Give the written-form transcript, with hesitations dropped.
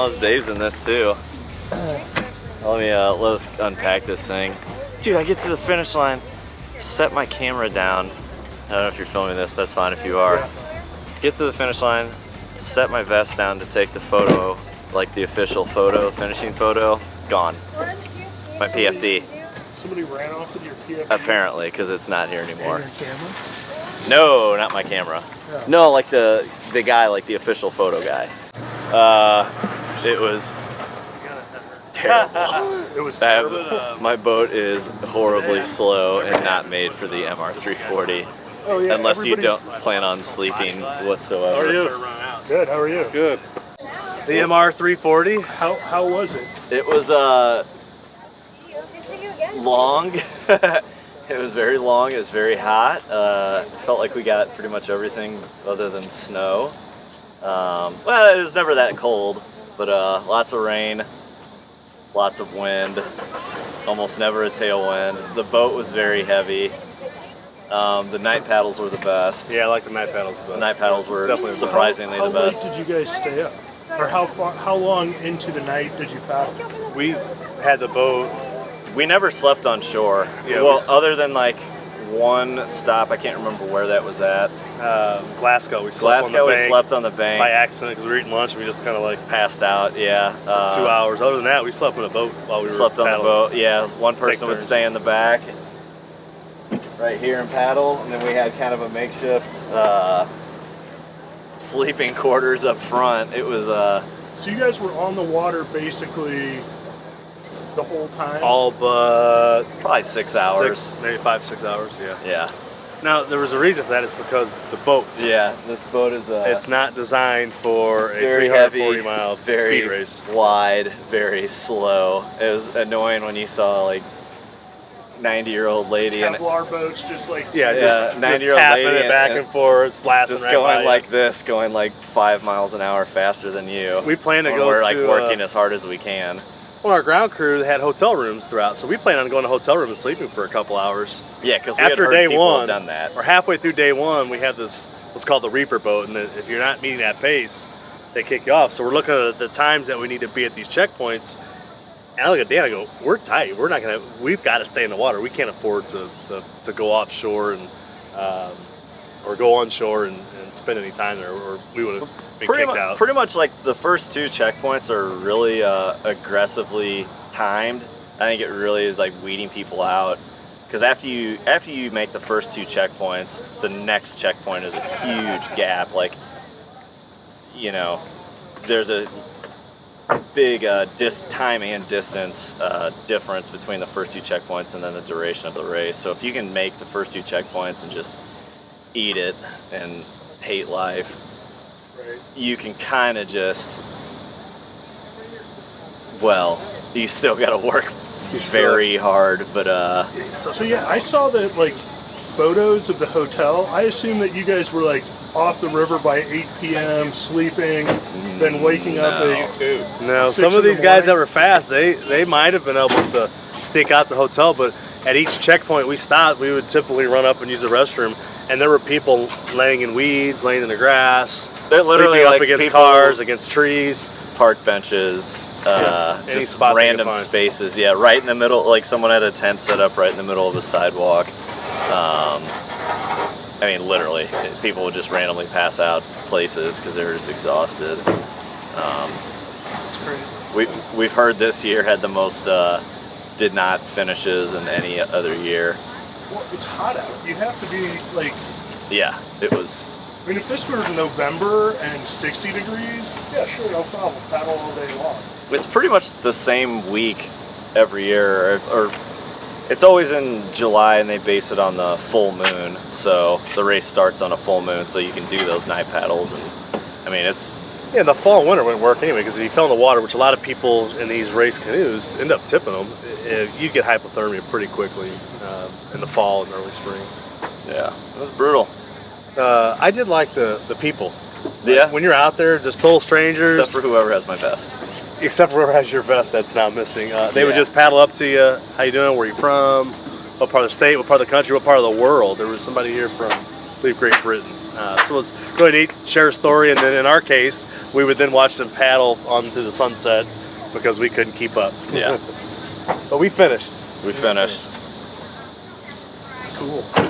knows Dave's in this too. Let us unpack this thing. Dude, I get to the finish line, set my camera down. I don't know if you're filming this, that's fine if you are. Get to the finish line, set my vest down to take the photo, like the official photo, finishing photo, gone. My PFD. Somebody ran off with your PFD? Apparently, because it's not here anymore. And your camera? No, not my camera. Yeah. No, like the guy, like the official photo guy. It was terrible. It was terrible. My boat is horribly slow and not made for the MR340. Oh, yeah, unless you don't plan on sleeping whatsoever. How are you? Good, how are you? Good. The MR340, How was it? It was long. It was very long. It was very hot. Felt like we got pretty much everything other than snow. Well, it was never that cold, but lots of rain, lots of wind, almost never a tailwind. The boat was very heavy. The night paddles were the best. yeah, I like the night paddles. The night paddles were Definitely the surprisingly the best. How late did you guys stay up? Or how long into the night did you paddle? We had the boat. We never slept on shore. Yeah, well, other than like one stop, I can't remember where that was at. Glasgow. We slept on the We bank slept on the bank. by accident because we were eating lunch and we just kind of like Passed out, yeah. 2 hours. Other than that, we slept in a boat while we were Slept on the paddling. boat, yeah. One person would turns. stay in the back, right here and paddle, and then we had kind of a makeshift sleeping quarters up front. It was So you guys were on the water basically the whole time? All but probably 6 hours. maybe 5-6 hours. Yeah. Yeah, Now there was a reason for that. Is because the boat. yeah. This boat is It's not designed for a very 340 heavy, mile very speed race. wide, very slow. It was annoying when you saw like 90-year-old lady and Kevlar boats just like... Yeah, Yeah, just 90-year-old tapping lady it back and- and forth, blasting just right going by like you. this, going like 5 miles an hour faster than you. We plan to When go we're like to working as hard as we can. well, our ground crew had hotel rooms throughout, so we plan on going to hotel room and sleeping for a couple hours. Yeah, because we had After heard day people one, have done that. or halfway through day one, we have this what's called the Reaper boat, and if you're not meeting that pace, they kick you off. So we're looking at the times that we need to be at these checkpoints. And I look at Dan, I go, we're tight. We've got to stay in the water. We can't afford to go offshore and or go onshore and spend any time there, or we would have been kicked out. Pretty much like the first two checkpoints are really aggressively timed. I think it really is like weeding people out. Because after you make the first two checkpoints, the next checkpoint is a huge gap. Like, you know, there's a big time and distance difference between the first two checkpoints and then the duration of the race. So if you can make the first two checkpoints and just eat it and hate life, Right. you can kind of just, well, you still got to work very hard, but So yeah, I saw that like photos of the hotel. I assume that you guys were like off the river by 8 p.m. sleeping, then waking up at No, 6 some in of the these guys that morning. were fast, they might have been able to stick out the hotel, but at each checkpoint we stopped, we would typically run up and use the restroom, and there were people laying in weeds, laying in the grass, They're literally sleeping up like against people- cars, against trees. park benches, Any just spot they random can find. spaces. Yeah, right in the middle. Like someone had a tent set up right in the middle of the sidewalk. I mean, literally, people would just randomly pass out places because they were just exhausted. It's crazy. We've heard this year had the most did not finishes in any other year. Well, it's hot out. You have to be like, Yeah, it was. I mean, if this were November and 60 degrees, yeah, sure, no problem. Paddle all day long. It's pretty much the same week every year, or it's always in July, and they base it on the full moon. So the race starts on a full moon, so you can do those night paddles. And I mean, it's Yeah, the fall and winter wouldn't work anyway, because if you fell in the water, which a lot of people in these race canoes end up tipping them, you get hypothermia pretty quickly in the fall and early spring. yeah, it was brutal. I did like the people. Yeah, When you're out there, just total strangers. except for whoever has my vest. Except for whoever has your vest that's not missing. They would Yeah. just paddle up to you. How you doing? Where you from? What part of the state? What part of the country? What part of the world? There was somebody here from, I believe, Great Britain. So it was really neat, share a story, and then in our case, we would then watch them paddle on through the sunset because we couldn't keep up. Yeah. But we finished. We finished. Cool.